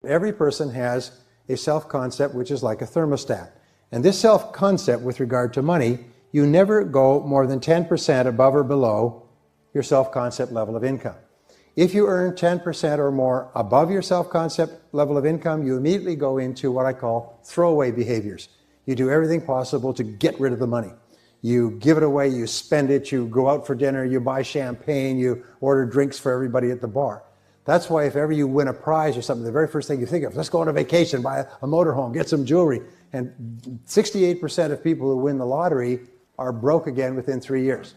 Every person has a self-concept which is like a thermostat. And this self-concept with regard to money, you never go more than 10% above or below your self-concept level of income. If you earn 10% or more above your self-concept level of income, you immediately go into what I call throwaway behaviors. You do everything possible to get rid of the money. You give it away, you spend it, you go out for dinner, you buy champagne, you order drinks for everybody at the bar. That's why if ever you win a prize or something, the very first thing you think of, let's go on a vacation, buy a motorhome, get some jewelry. And 68% of people who win the lottery are broke again within 3 years.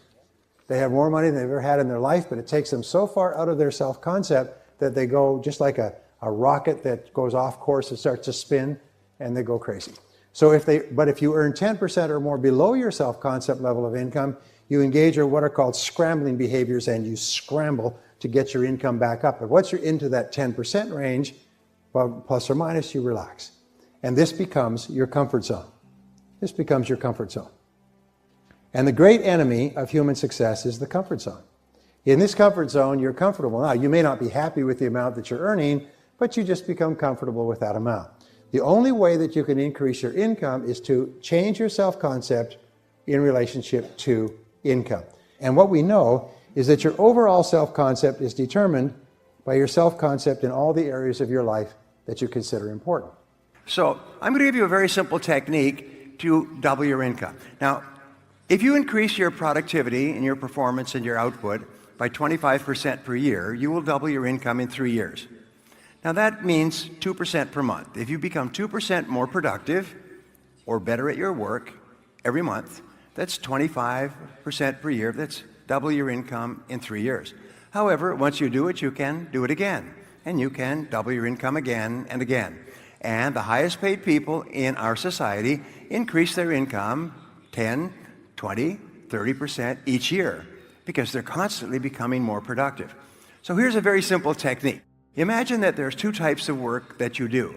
They have more money than they've ever had in their life, but it takes them so far out of their self-concept that they go just like a rocket that goes off course and starts to spin, and they go crazy. So if you earn 10% or more below your self-concept level of income, you engage in what are called scrambling behaviors, and you scramble to get your income back up. But once you're into that 10% range, well, plus or minus, you relax. And this becomes your comfort zone. This becomes your comfort zone. And the great enemy of human success is the comfort zone. In this comfort zone, you're comfortable. Now, you may not be happy with the amount that you're earning, but you just become comfortable with that amount. The only way that you can increase your income is to change your self-concept in relationship to income. And what we know is that your overall self-concept is determined by your self-concept in all the areas of your life that you consider important. So I'm going to give you a very simple technique to double your income. Now, if you increase your productivity and your performance and your output by 25% per year, you will double your income in 3 years. Now that means 2% per month. If you become 2% more productive or better at your work every month, that's 25% per year. That's double your income in 3 years. However, once you do it, you can do it again. And you can double your income again and again. And the highest paid people in our society increase their income 10, 20, 30% each year because they're constantly becoming more productive. So here's a very simple technique. Imagine that there's two types of work that you do.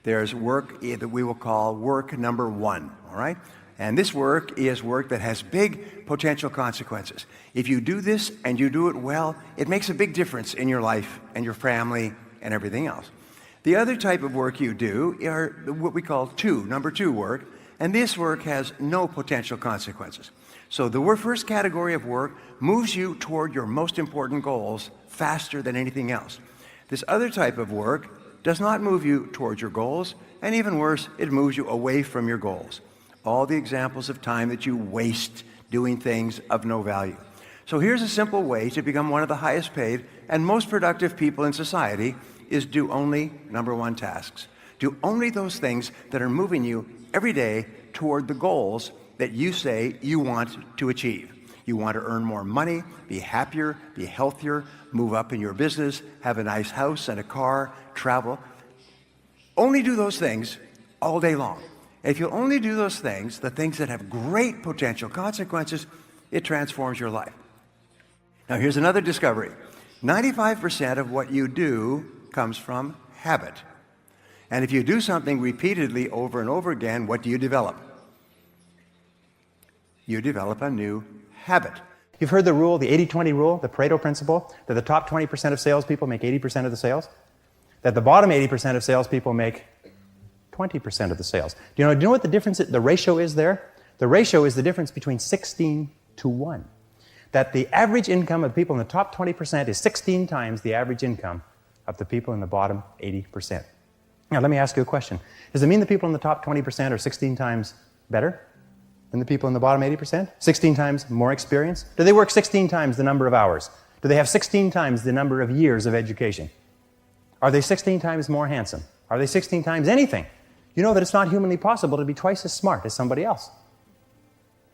There's work that we will call work number one, all right? And this work is work that has big potential consequences. If you do this and you do it well, it makes a big difference in your life and your family and everything else. The other type of work you do are what we call number two work, and this work has no potential consequences. So the first category of work moves you toward your most important goals faster than anything else. This other type of work does not move you towards your goals, and even worse, it moves you away from your goals. All the examples of time that you waste doing things of no value. So here's a simple way to become one of the highest paid and most productive people in society is do only number one tasks. Do only those things that are moving you every day toward the goals that you say you want to achieve. You want to earn more money, be happier, be healthier, move up in your business, have a nice house and a car, travel. Only do those things all day long. If you only do those things, the things that have great potential consequences, it transforms your life. Now here's another discovery. 95% of what you do comes from habit. And if you do something repeatedly over and over again, what do you develop? You develop a new habit. You've heard the rule, the 80-20 rule, the Pareto principle, that the top 20% of salespeople make 80% of the sales, that the bottom 80% of salespeople make 20% of the sales. Do you know what the difference, the ratio is there? The ratio is the difference between 16 to 1. That the average income of people in the top 20% is 16 times the average income of the people in the bottom 80%. Now let me ask you a question. Does it mean the people in the top 20% are 16 times better than the people in the bottom 80%? 16 times more experience? Do they work 16 times the number of hours? Do they have 16 times the number of years of education? Are they 16 times more handsome? Are they 16 times anything? You know that it's not humanly possible to be twice as smart as somebody else.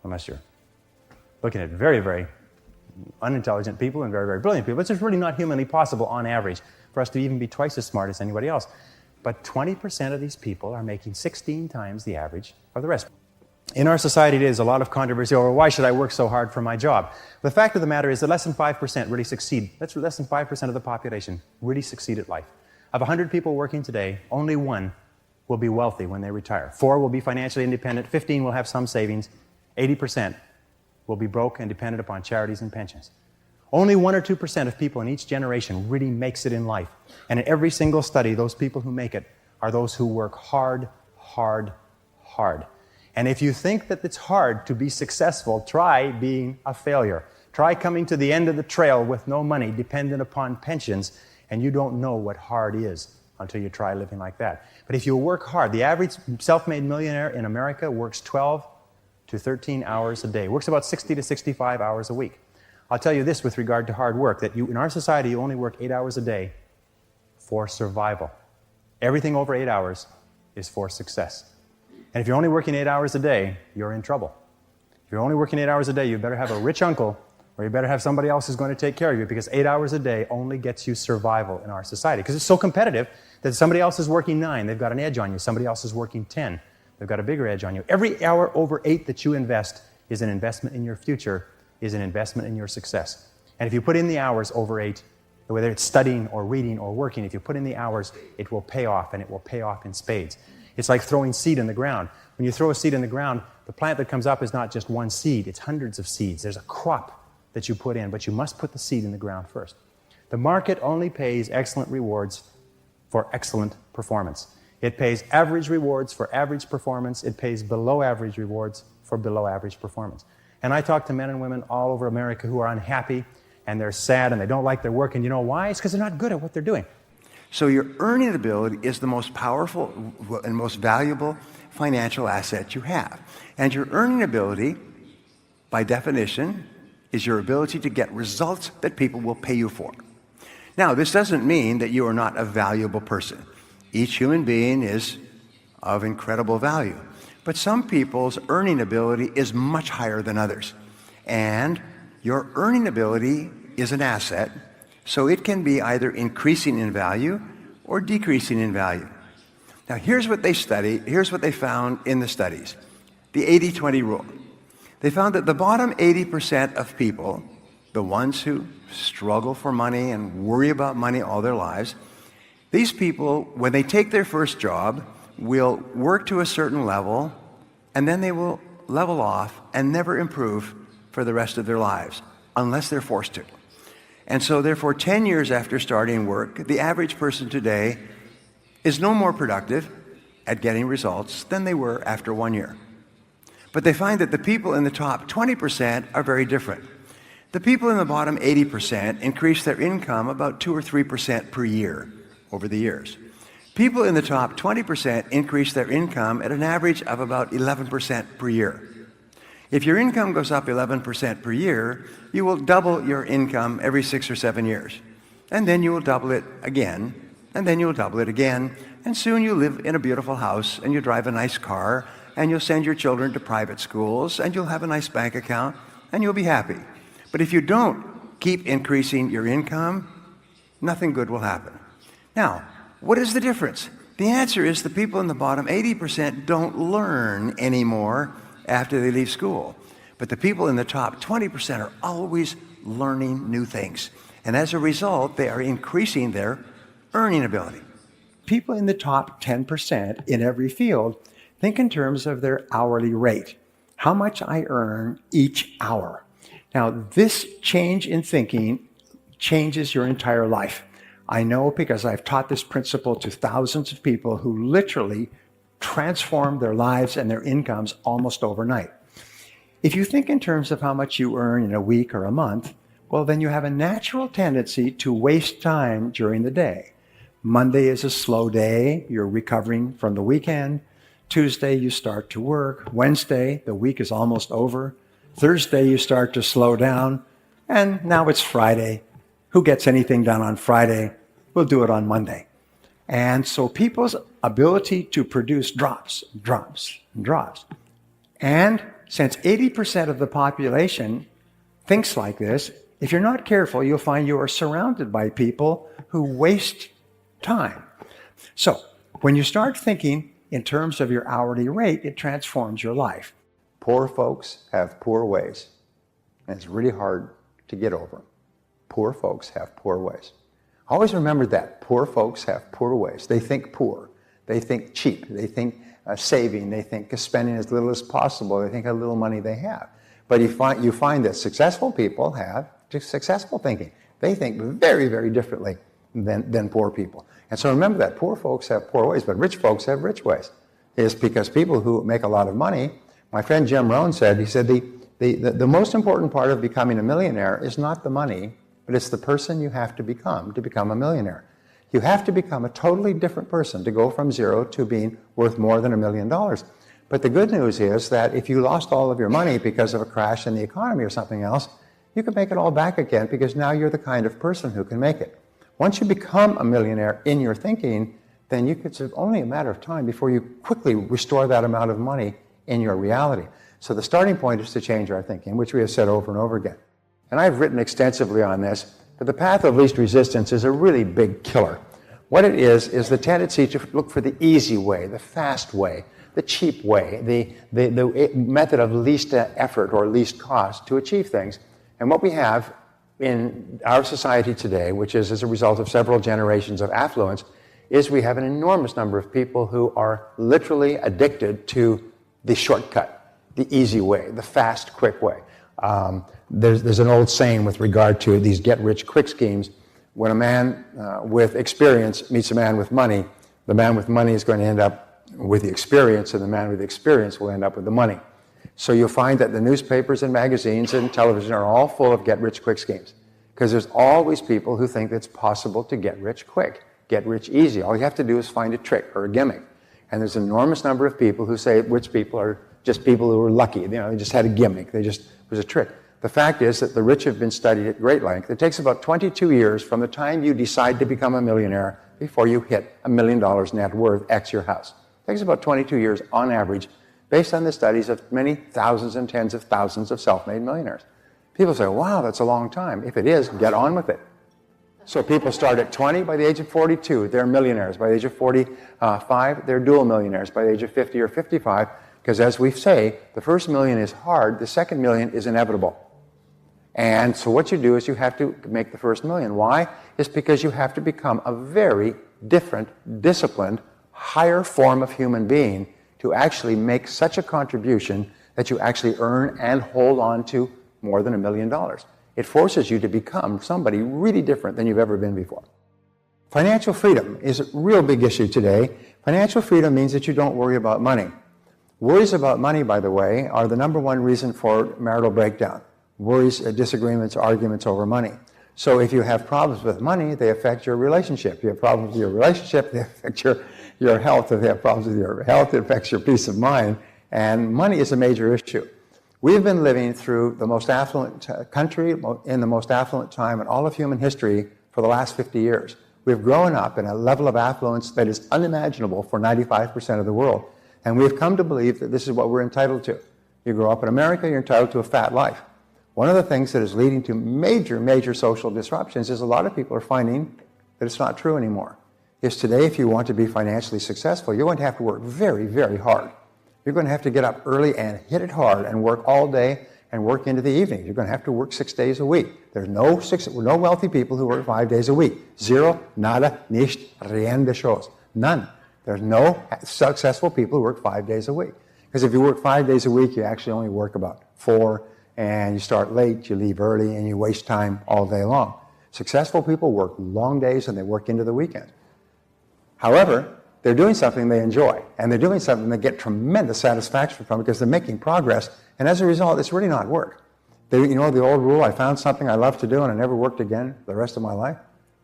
Unless you're looking at very, very unintelligent people and very, very brilliant people. It's just really not humanly possible on average for us to even be twice as smart as anybody else. But 20% of these people are making 16 times the average of the rest. In our society today, there's a lot of controversy over why should I work so hard for my job. The fact of the matter is that less than 5% really succeed. That's less than 5% of the population really succeed at life. Of 100 people working today, only 1 will be wealthy when they retire. 4 will be financially independent. 15 will have some savings. 80% will be broke and dependent upon charities and pensions. Only 1 or 2% of people in each generation really makes it in life. And in every single study, those people who make it are those who work hard, hard, hard. And if you think that it's hard to be successful, try being a failure. Try coming to the end of the trail with no money, dependent upon pensions, and you don't know what hard is until you try living like that. But if you work hard, the average self-made millionaire in America works 12 to 13 hours a day, works about 60 to 65 hours a week. I'll tell you this with regard to hard work, that in our society, you only work 8 hours a day for survival. Everything over 8 hours is for success. And if you're only working 8 hours a day, you're in trouble. If you're only working 8 hours a day, you better have a rich uncle, or you better have somebody else who's going to take care of you, because 8 hours a day only gets you survival in our society. Because it's so competitive that somebody else is working 9, they've got an edge on you. Somebody else is working 10, they've got a bigger edge on you. Every hour over 8 that you invest is an investment in your future, is an investment in your success. And if you put in the hours over 8, whether it's studying or reading or working, if you put in the hours, it will pay off, and it will pay off in spades. It's like throwing seed in the ground. When you throw a seed in the ground, the plant that comes up is not just one seed, it's hundreds of seeds. There's a crop that you put in, but you must put the seed in the ground first. The market only pays excellent rewards for excellent performance. It pays average rewards for average performance. It pays below average rewards for below average performance. And I talk to men and women all over America who are unhappy, and they're sad, and they don't like their work, and you know why? It's because they're not good at what they're doing. So your earning ability is the most powerful and most valuable financial asset you have. And your earning ability, by definition, is your ability to get results that people will pay you for. Now, this doesn't mean that you are not a valuable person. Each human being is of incredible value. But some people's earning ability is much higher than others. And your earning ability is an asset, so it can be either increasing in value or decreasing in value. Now, here's what they found in the studies. The 80-20 rule. They found that the bottom 80% of people, the ones who struggle for money and worry about money all their lives, these people, when they take their first job, will work to a certain level, and then they will level off and never improve for the rest of their lives, unless they're forced to. And so therefore, 10 years after starting work, the average person today is no more productive at getting results than they were after 1 year. But they find that the people in the top 20% are very different. The people in the bottom 80% increase their income about 2 or 3% per year over the years. People in the top 20% increase their income at an average of about 11% per year. If your income goes up 11% per year, you will double your income every 6 or 7 years. And then you will double it again, and then you'll double it again, and soon you live in a beautiful house, and you drive a nice car, and you'll send your children to private schools, and you'll have a nice bank account, and you'll be happy. But if you don't keep increasing your income, nothing good will happen. Now, what is the difference? The answer is the people in the bottom 80% don't learn anymore after they leave school. But the people in the top 20% are always learning new things. And as a result, they are increasing their earning ability. People in the top 10% in every field think in terms of their hourly rate. How much I earn each hour. Now, this change in thinking changes your entire life. I know because I've taught this principle to thousands of people who literally transform their lives and their incomes almost overnight. If you think in terms of how much you earn in a week or a month, well, then you have a natural tendency to waste time during the day. Monday is a slow day. You're recovering from the weekend. Tuesday, you start to work. Wednesday, the week is almost over. Thursday, you start to slow down. And now it's Friday. Who gets anything done on Friday? We'll do it on Monday. And so people's ability to produce drops. And since 80% of the population thinks like this, if you're not careful, you'll find you are surrounded by people who waste time. So when you start thinking in terms of your hourly rate, it transforms your life. Poor folks have poor ways, and it's really hard to get over. Poor folks have poor ways. Always remember that. Poor folks have poor ways. They think poor. They think cheap. They think saving. They think spending as little as possible. They think how little money they have. But you find that successful people have to successful thinking. They think very, very differently than poor people. And so remember that poor folks have poor ways, but rich folks have rich ways. It's because people who make a lot of money, my friend Jim Rohn said, the most important part of becoming a millionaire is not the money, but it's the person you have to become a millionaire. You have to become a totally different person to go from zero to being worth more than $1 million. But the good news is that if you lost all of your money because of a crash in the economy or something else, you can make it all back again because now you're the kind of person who can make it. Once you become a millionaire in your thinking, then it's only a matter of time before you quickly restore that amount of money in your reality. So the starting point is to change our thinking, which we have said over and over again. And I've written extensively on this, but the path of least resistance is a really big killer. What it is the tendency to look for the easy way, the fast way, the cheap way, the method of least effort or least cost to achieve things. And what we have in our society today, which is as a result of several generations of affluence, is we have an enormous number of people who are literally addicted to the shortcut, the easy way, the fast, quick way. There's an old saying with regard to these get-rich-quick schemes. When a man with experience meets a man with money, the man with money is going to end up with the experience, and the man with the experience will end up with the money. So you'll find that the newspapers and magazines and television are all full of get-rich-quick schemes, because there's always people who think it's possible to get rich quick, get rich easy. All you have to do is find a trick or a gimmick. And there's an enormous number of people who say rich people are just people who were lucky. They just had a gimmick. It was a trick. The fact is that the rich have been studied at great length. It takes about 22 years from the time you decide to become a millionaire before you hit $1 million net worth, X your house. It takes about 22 years on average, based on the studies of many thousands and tens of thousands of self-made millionaires. People say, wow, that's a long time. If it is, get on with it. So people start at 20, by the age of 42, they're millionaires. By the age of 45, they're dual millionaires. By the age of 50 or 55, because as we say, the first million is hard, the second million is inevitable. And so what you do is you have to make the first million. Why? It's because you have to become a very different, disciplined, higher form of human being to actually make such a contribution that you actually earn and hold on to more than $1 million. It forces you to become somebody really different than you've ever been before. Financial freedom is a real big issue today. Financial freedom means that you don't worry about money. Worries about money, by the way, are the number one reason for marital breakdown. Worries, disagreements, arguments over money. So if you have problems with money, they affect your relationship. You have problems with your relationship, they affect your health. If you have problems with your health, it affects your peace of mind. And money is a major issue. We've been living through the most affluent country in the most affluent time in all of human history for the last 50 years. We've grown up in a level of affluence that is unimaginable for 95% of the world. And we've come to believe that this is what we're entitled to. You grow up in America, you're entitled to a fat life. One of the things that is leading to major social disruptions is a lot of people are finding that it's not true anymore. Is today, if you want to be financially successful, you're going to have to work very, very hard. You're going to have to get up early and hit it hard and work all day and work into the evening. You're going to have to work 6 days a week. There's no wealthy people who work 5 days a week. Zero, nada, nicht, rien de chose. None. There's no successful people who work 5 days a week. Because if you work 5 days a week, you actually only work about 4, and you start late, you leave early, and you waste time all day long. Successful people work long days and they work into the weekend. However, they're doing something they enjoy, and they're doing something they get tremendous satisfaction from because they're making progress, and as a result, it's really not work. You know the old rule, I found something I love to do and I never worked again the rest of my life?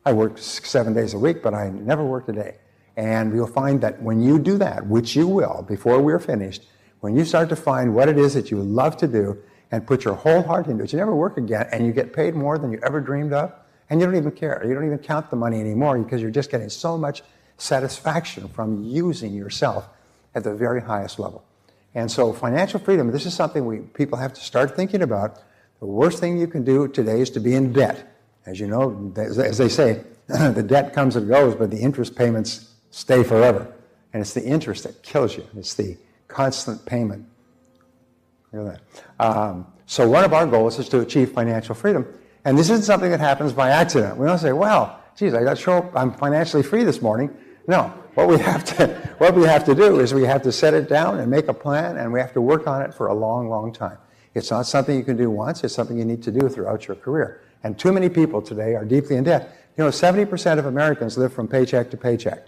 I worked 7 days a week, but I never worked a day. And you'll find that when you do that, which you will before we're finished, when you start to find what it is that you love to do and put your whole heart into it, you never work again, and you get paid more than you ever dreamed of, and you don't even care. You don't even count the money anymore because you're just getting so much satisfaction from using yourself at the very highest level. And so financial freedom, this is something people have to start thinking about. The worst thing you can do today is to be in debt. As you know, as they say, the debt comes and goes, but the interest payments stay forever. And it's the interest that kills you. It's the constant payment. Look at that. So one of our goals is to achieve financial freedom. And this isn't something that happens by accident. We don't say, well, geez, I got to show up, I'm financially free this morning. No, what we have to do is we have to set it down and make a plan, and we have to work on it for a long, long time. It's not something you can do once, it's something you need to do throughout your career. And too many people today are deeply in debt. 70% of Americans live from paycheck to paycheck.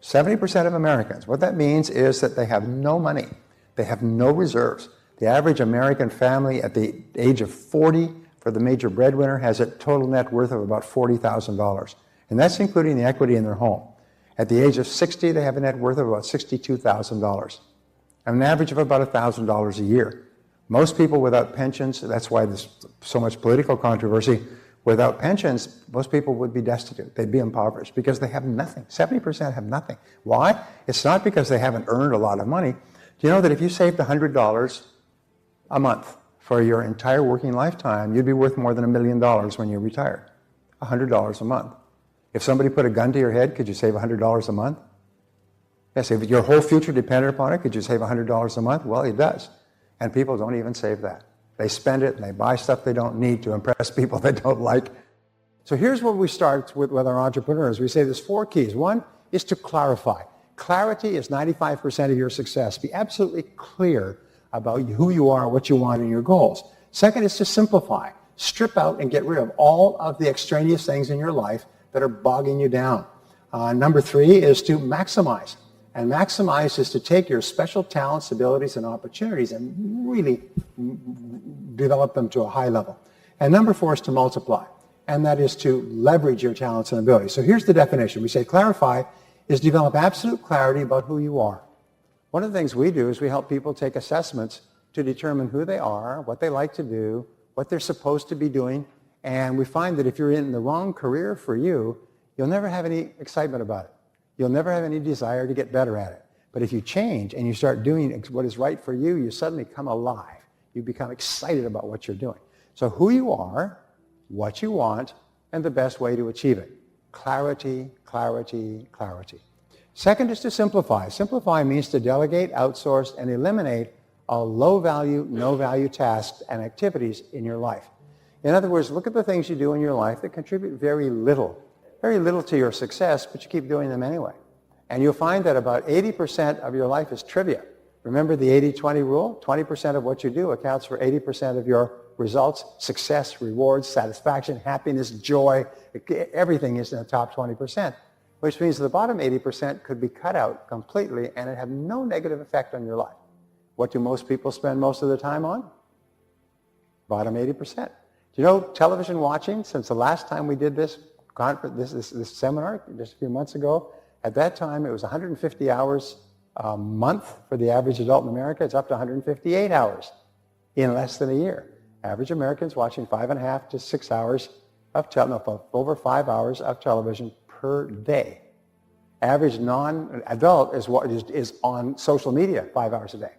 70% of Americans. What that means is that they have no money. They have no reserves. The average American family at the age of 40 for the major breadwinner has a total net worth of about $40,000. And that's including the equity in their home. At the age of 60, they have a net worth of about $62,000. An average of about $1,000 a year. Most people without pensions, that's why there's so much political controversy, without pensions, most people would be destitute. They'd be impoverished because they have nothing. 70% have nothing. Why? It's not because they haven't earned a lot of money. Do you know that if you saved $100 a month for your entire working lifetime, you'd be worth more than $1 million when you're retired? $100 a month. If somebody put a gun to your head, could you save $100 a month? Yes, if your whole future depended upon it, could you save $100 a month? Well, it does. And people don't even save that. They spend it and they buy stuff they don't need to impress people they don't like. So here's what we start with our entrepreneurs. We say there's 4 keys. One is to clarify. Clarity is 95% of your success. Be absolutely clear about who you are, what you want, and your goals. Second is to simplify. Strip out and get rid of all of the extraneous things in your life that are bogging you down. Number 3 is to maximize. And maximize is to take your special talents, abilities, and opportunities and really develop them to a high level. And number 4 is to multiply. And that is to leverage your talents and abilities. So here's the definition. We say clarify is develop absolute clarity about who you are. One of the things we do is we help people take assessments to determine who they are, what they like to do, what they're supposed to be doing. And we find that if you're in the wrong career for you, you'll never have any excitement about it. You'll never have any desire to get better at it. But if you change and you start doing what is right for you, you suddenly come alive. You become excited about what you're doing. So who you are, what you want, and the best way to achieve it. Clarity, clarity, clarity. Second is to simplify. Simplify means to delegate, outsource, and eliminate all low-value, no-value tasks and activities in your life. In other words, look at the things you do in your life that contribute very little to your success, but you keep doing them anyway. And you'll find that about 80% of your life is trivia. Remember the 80-20 rule? 20% of what you do accounts for 80% of your results, success, rewards, satisfaction, happiness, joy. Everything is in the top 20%, which means the bottom 80% could be cut out completely and it have no negative effect on your life. What do most people spend most of their time on? Bottom 80%. Do you know television watching, since the last time we did this seminar just a few months ago, at that time it was 150 hours a month for the average adult in America. It's up to 158 hours in less than a year. Average Americans watching 5.5 to 6 hours of over 5 hours of television per day. Average non-adult is on social media 5 hours a day.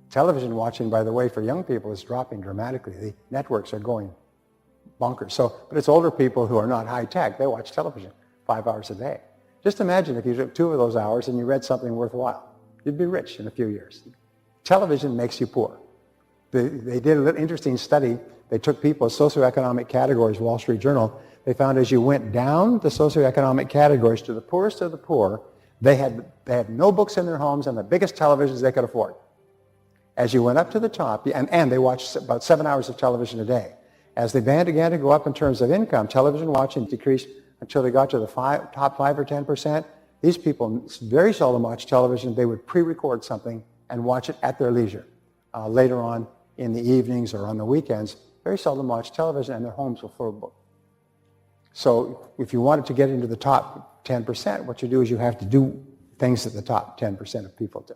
Television watching, by the way, for young people is dropping dramatically. The networks are going bonkers. But it's older people who are not high tech. They watch television 5 hours a day. Just imagine if you took 2 of those hours and you read something worthwhile. You'd be rich in a few years. Television makes you poor. They did an interesting study. They took people's socioeconomic categories, Wall Street Journal. They found as you went down the socioeconomic categories to the poorest of the poor, they had no books in their homes and the biggest televisions they could afford. As you went up to the top, and they watched about 7 hours of television a day. As they began to go up in terms of income, television watching decreased until they got to the top 5 or 10%. These people very seldom watch television. They would pre-record something and watch it at their leisure. Later on in the evenings or on the weekends, very seldom watch television and their homes were full of books. So if you wanted to get into the top 10%, what you do is you have to do things that the top 10% of people do.